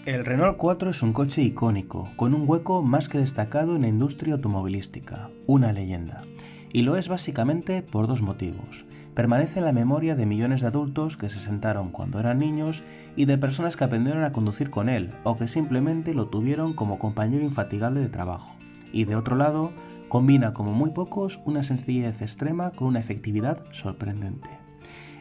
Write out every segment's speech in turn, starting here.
El Renault 4 es un coche icónico, con un hueco más que destacado en la industria automovilística, una leyenda. Y lo es básicamente por dos motivos. Permanece en la memoria de millones de adultos que se sentaron cuando eran niños y de personas que aprendieron a conducir con él o que simplemente lo tuvieron como compañero infatigable de trabajo. Y de otro lado, combina como muy pocos una sencillez extrema con una efectividad sorprendente.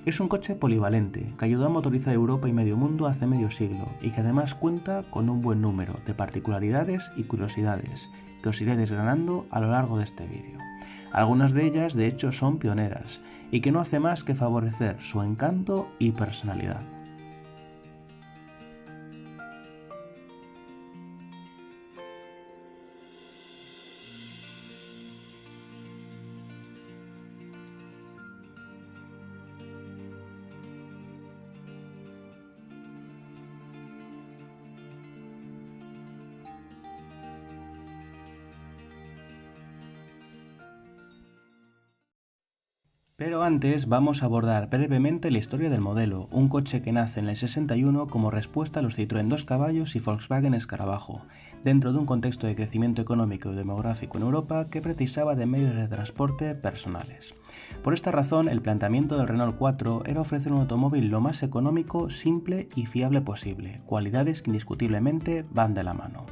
Es un coche polivalente que ayudó a motorizar Europa y medio mundo hace medio siglo y que además cuenta con un buen número de particularidades y curiosidades que os iré desgranando a lo largo de este vídeo. Algunas de ellas de hecho son pioneras y que no hace más que favorecer su encanto y personalidad. Pero antes vamos a abordar brevemente la historia del modelo, un coche que nace en el 61 como respuesta a los Citroën 2 caballos y Volkswagen Escarabajo, dentro de un contexto de crecimiento económico y demográfico en Europa que precisaba de medios de transporte personales. Por esta razón, el planteamiento del Renault 4 era ofrecer un automóvil lo más económico, simple y fiable posible, cualidades que indiscutiblemente van de la mano.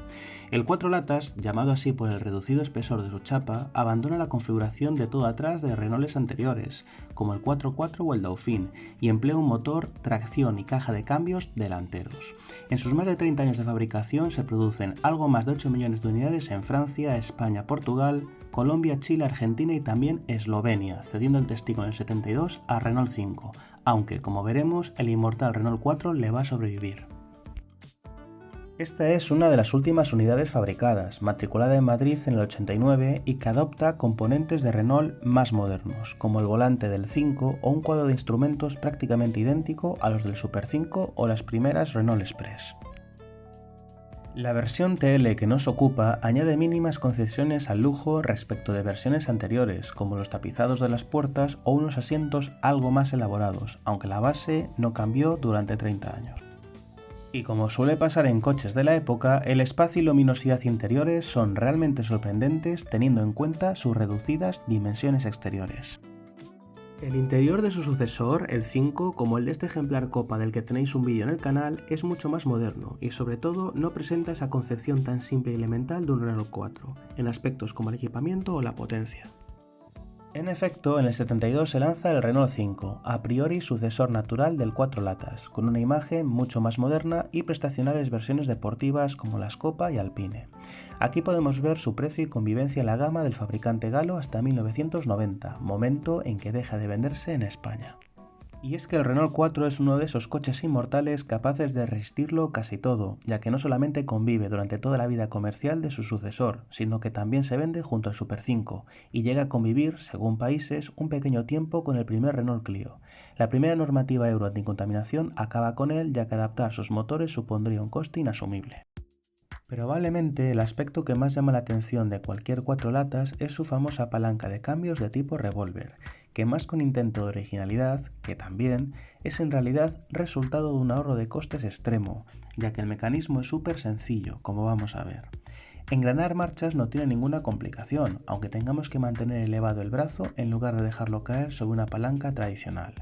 El 4 latas, llamado así por el reducido espesor de su chapa, abandona la configuración de todo atrás de Renaults anteriores, como el 4x4 o el Dauphine, y emplea un motor, tracción y caja de cambios delanteros. En sus más de 30 años de fabricación se producen algo más de 8 millones de unidades en Francia, España, Portugal, Colombia, Chile, Argentina y también Eslovenia, cediendo el testigo en el 72 a Renault 5, aunque, como veremos, el inmortal Renault 4 le va a sobrevivir. Esta es una de las últimas unidades fabricadas, matriculada en Madrid en el 89 y que adopta componentes de Renault más modernos, como el volante del 5 o un cuadro de instrumentos prácticamente idéntico a los del Super 5 o las primeras Renault Express. La versión TL que nos ocupa añade mínimas concesiones al lujo respecto de versiones anteriores, como los tapizados de las puertas o unos asientos algo más elaborados, aunque la base no cambió durante 30 años. Y como suele pasar en coches de la época, el espacio y luminosidad interiores son realmente sorprendentes teniendo en cuenta sus reducidas dimensiones exteriores. El interior de su sucesor, el 5, como el de este ejemplar Copa del que tenéis un vídeo en el canal, es mucho más moderno y sobre todo no presenta esa concepción tan simple y elemental de un Renault 4, en aspectos como el equipamiento o la potencia. En efecto, en el 72 se lanza el Renault 5, a priori sucesor natural del 4 latas, con una imagen mucho más moderna y prestacionales versiones deportivas como las Copa y Alpine. Aquí podemos ver su precio y convivencia en la gama del fabricante galo hasta 1990, momento en que deja de venderse en España. Y es que el Renault 4 es uno de esos coches inmortales capaces de resistirlo casi todo, ya que no solamente convive durante toda la vida comercial de su sucesor, sino que también se vende junto al Super 5 y llega a convivir, según países, un pequeño tiempo con el primer Renault Clio. La primera normativa Euro anticontaminación acaba con él, ya que adaptar sus motores supondría un coste inasumible. Probablemente el aspecto que más llama la atención de cualquier 4 latas es su famosa palanca de cambios de tipo revólver, que más que un intento de originalidad, que también, es en realidad resultado de un ahorro de costes extremo, ya que el mecanismo es súper sencillo, como vamos a ver. Engranar marchas no tiene ninguna complicación, aunque tengamos que mantener elevado el brazo en lugar de dejarlo caer sobre una palanca tradicional.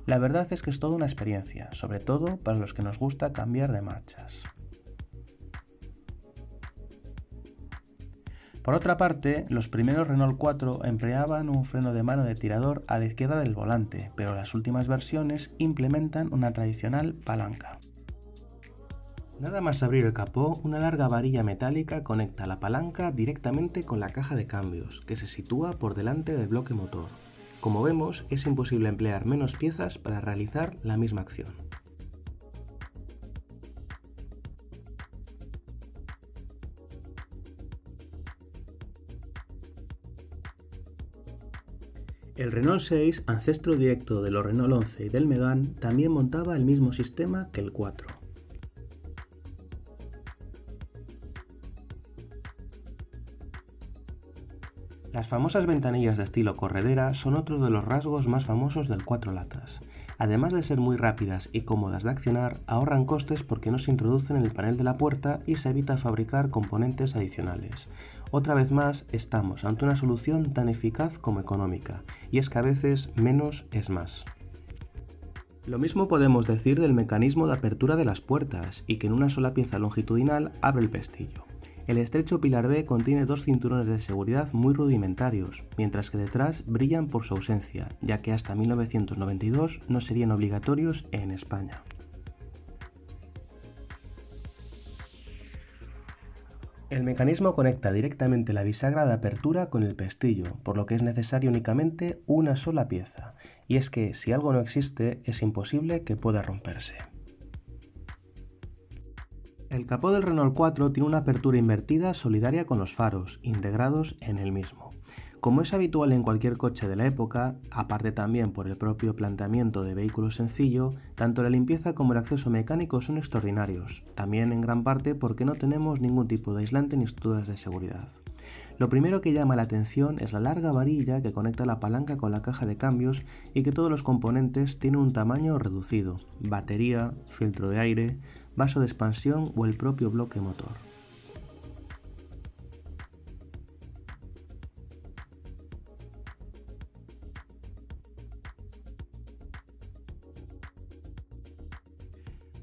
La verdad es que es toda una experiencia, sobre todo para los que nos gusta cambiar de marchas. Por otra parte, los primeros Renault 4 empleaban un freno de mano de tirador a la izquierda del volante, pero las últimas versiones implementan una tradicional palanca. Nada más abrir el capó, una larga varilla metálica conecta la palanca directamente con la caja de cambios, que se sitúa por delante del bloque motor. Como vemos, es imposible emplear menos piezas para realizar la misma acción. El Renault 6, ancestro directo de los Renault 11 y del Megane, también montaba el mismo sistema que el 4. Las famosas ventanillas de estilo corredera son otro de los rasgos más famosos del 4 latas. Además de ser muy rápidas y cómodas de accionar, ahorran costes porque no se introducen en el panel de la puerta y se evita fabricar componentes adicionales. Otra vez más, estamos ante una solución tan eficaz como económica, y es que a veces menos es más. Lo mismo podemos decir del mecanismo de apertura de las puertas, y que en una sola pieza longitudinal abre el pestillo. El estrecho pilar B contiene dos cinturones de seguridad muy rudimentarios, mientras que detrás brillan por su ausencia, ya que hasta 1992 no serían obligatorios en España. El mecanismo conecta directamente la bisagra de apertura con el pestillo, por lo que es necesario únicamente una sola pieza, y es que si algo no existe es imposible que pueda romperse. El capó del Renault 4 tiene una apertura invertida solidaria con los faros, integrados en el mismo. Como es habitual en cualquier coche de la época, aparte también por el propio planteamiento de vehículo sencillo, tanto la limpieza como el acceso mecánico son extraordinarios, también en gran parte porque no tenemos ningún tipo de aislante ni estructuras de seguridad. Lo primero que llama la atención es la larga varilla que conecta la palanca con la caja de cambios y que todos los componentes tienen un tamaño reducido: batería, filtro de aire, vaso de expansión o el propio bloque motor.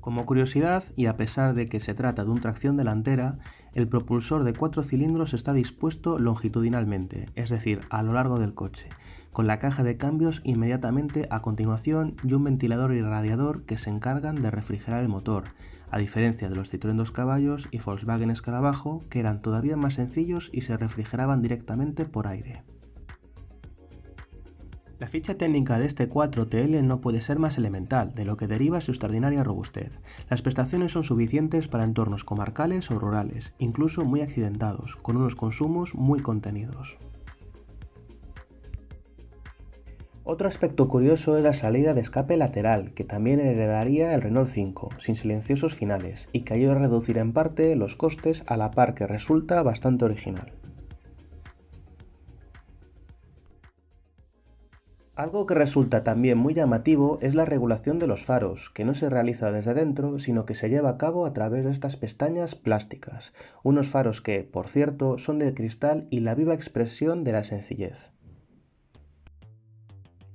Como curiosidad, y a pesar de que se trata de una tracción delantera, el propulsor de 4 cilindros está dispuesto longitudinalmente, es decir, a lo largo del coche, con la caja de cambios inmediatamente a continuación y un ventilador y radiador que se encargan de refrigerar el motor, a diferencia de los Citroën 2 caballos y Volkswagen Escarabajo, que eran todavía más sencillos y se refrigeraban directamente por aire. La ficha técnica de este 4TL no puede ser más elemental, de lo que deriva su extraordinaria robustez. Las prestaciones son suficientes para entornos comarcales o rurales, incluso muy accidentados, con unos consumos muy contenidos. Otro aspecto curioso es la salida de escape lateral, que también heredaría el Renault 5, sin silenciosos finales, y que ayuda a reducir en parte los costes a la par que resulta bastante original. Algo que resulta también muy llamativo es la regulación de los faros, que no se realiza desde dentro, sino que se lleva a cabo a través de estas pestañas plásticas, unos faros que, por cierto, son de cristal y la viva expresión de la sencillez.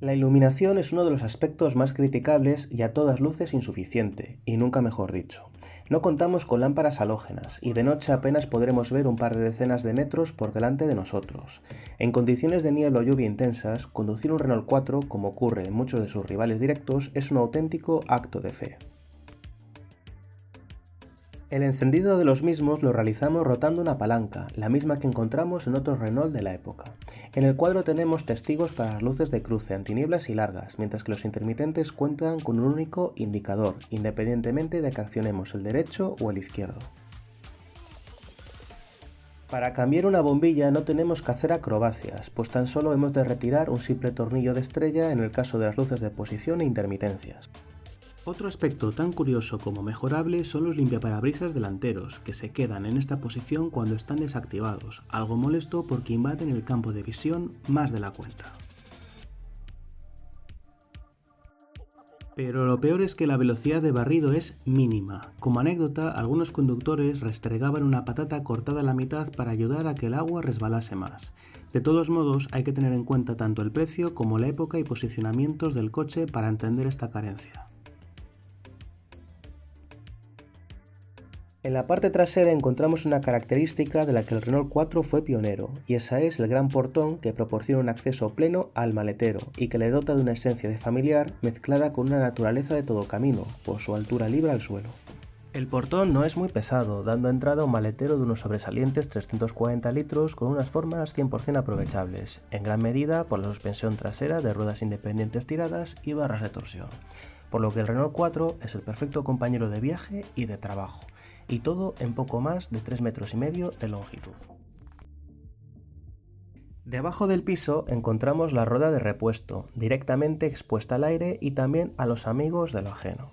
La iluminación es uno de los aspectos más criticables y a todas luces insuficiente, y nunca mejor dicho. No contamos con lámparas halógenas y de noche apenas podremos ver un par de decenas de metros por delante de nosotros. En condiciones de niebla o lluvia intensas, conducir un Renault 4, como ocurre en muchos de sus rivales directos, es un auténtico acto de fe. El encendido de los mismos lo realizamos rotando una palanca, la misma que encontramos en otros Renault de la época. En el cuadro tenemos testigos para las luces de cruce, antinieblas y largas, mientras que los intermitentes cuentan con un único indicador, independientemente de que accionemos el derecho o el izquierdo. Para cambiar una bombilla no tenemos que hacer acrobacias, pues tan solo hemos de retirar un simple tornillo de estrella en el caso de las luces de posición e intermitencias. Otro aspecto tan curioso como mejorable son los limpiaparabrisas delanteros, que se quedan en esta posición cuando están desactivados, algo molesto porque invaden el campo de visión más de la cuenta. Pero lo peor es que la velocidad de barrido es mínima. Como anécdota, algunos conductores restregaban una patata cortada a la mitad para ayudar a que el agua resbalase más. De todos modos, hay que tener en cuenta tanto el precio como la época y posicionamientos del coche para entender esta carencia. En la parte trasera encontramos una característica de la que el Renault 4 fue pionero, y esa es el gran portón que proporciona un acceso pleno al maletero y que le dota de una esencia de familiar mezclada con una naturaleza de todo camino, por su altura libre al suelo. El portón no es muy pesado, dando entrada a un maletero de unos sobresalientes 340 litros con unas formas 100% aprovechables, en gran medida por la suspensión trasera de ruedas independientes tiradas y barras de torsión, por lo que el Renault 4 es el perfecto compañero de viaje y de trabajo, y todo en poco más de 3,5 metros de longitud. Debajo del piso encontramos la rueda de repuesto, directamente expuesta al aire y también a los amigos de lo ajeno.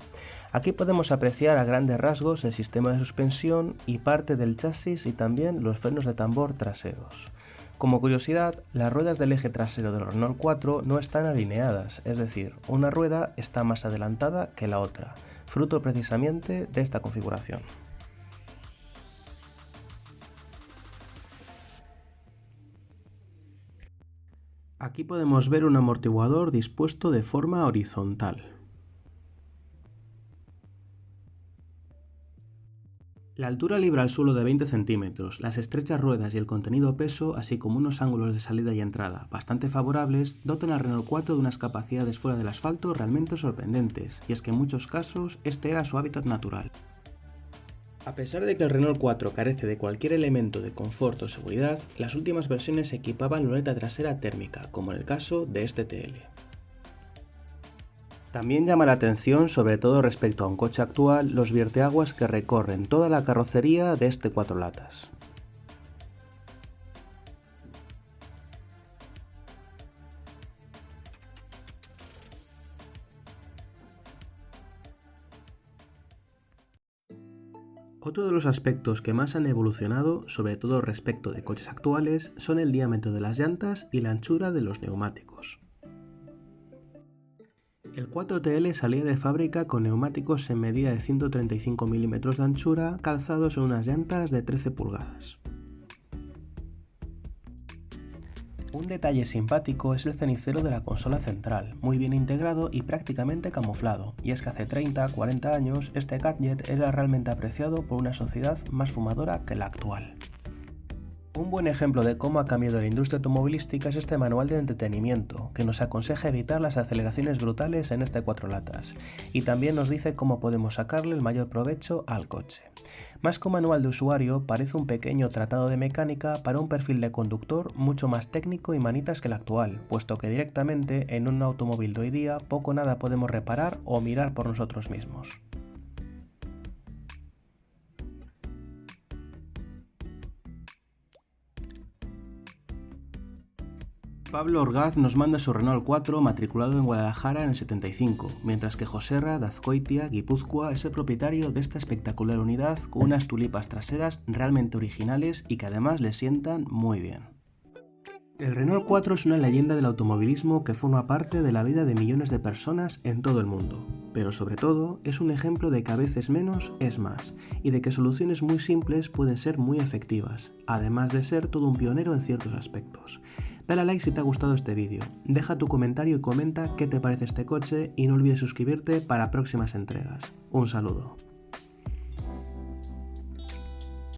Aquí podemos apreciar a grandes rasgos el sistema de suspensión y parte del chasis y también los frenos de tambor traseros. Como curiosidad, las ruedas del eje trasero del Renault 4 no están alineadas, es decir, una rueda está más adelantada que la otra, fruto precisamente de esta configuración. Aquí podemos ver un amortiguador dispuesto de forma horizontal. La altura libre al suelo de 20 centímetros, las estrechas ruedas y el contenido peso, así como unos ángulos de salida y entrada bastante favorables, dotan al Renault 4 de unas capacidades fuera del asfalto realmente sorprendentes, y es que en muchos casos este era su hábitat natural. A pesar de que el Renault 4 carece de cualquier elemento de confort o seguridad, las últimas versiones equipaban luneta trasera térmica, como en el caso de este TL. También llama la atención, sobre todo respecto a un coche actual, los vierteaguas que recorren toda la carrocería de este 4 latas. Otro de los aspectos que más han evolucionado, sobre todo respecto de coches actuales, son el diámetro de las llantas y la anchura de los neumáticos. El 4TL salía de fábrica con neumáticos en medida de 135 mm de anchura calzados en unas llantas de 13 pulgadas. Un detalle simpático es el cenicero de la consola central, muy bien integrado y prácticamente camuflado, y es que hace 30-40 años este gadget era realmente apreciado por una sociedad más fumadora que la actual. Un buen ejemplo de cómo ha cambiado la industria automovilística es este manual de entretenimiento, que nos aconseja evitar las aceleraciones brutales en este 4 latas, y también nos dice cómo podemos sacarle el mayor provecho al coche. Más que un manual de usuario, parece un pequeño tratado de mecánica para un perfil de conductor mucho más técnico y manitas que el actual, puesto que directamente en un automóvil de hoy día poco o nada podemos reparar o mirar por nosotros mismos. Pablo Orgaz nos manda su Renault 4 matriculado en Guadalajara en el 75, mientras que Joserra de Azkoitia, Guipúzcoa, es el propietario de esta espectacular unidad con unas tulipas traseras realmente originales y que además le sientan muy bien. El Renault 4 es una leyenda del automovilismo que forma parte de la vida de millones de personas en todo el mundo, pero sobre todo es un ejemplo de que a veces menos es más, y de que soluciones muy simples pueden ser muy efectivas, además de ser todo un pionero en ciertos aspectos. Dale a like si te ha gustado este vídeo, deja tu comentario y comenta qué te parece este coche y no olvides suscribirte para próximas entregas. Un saludo.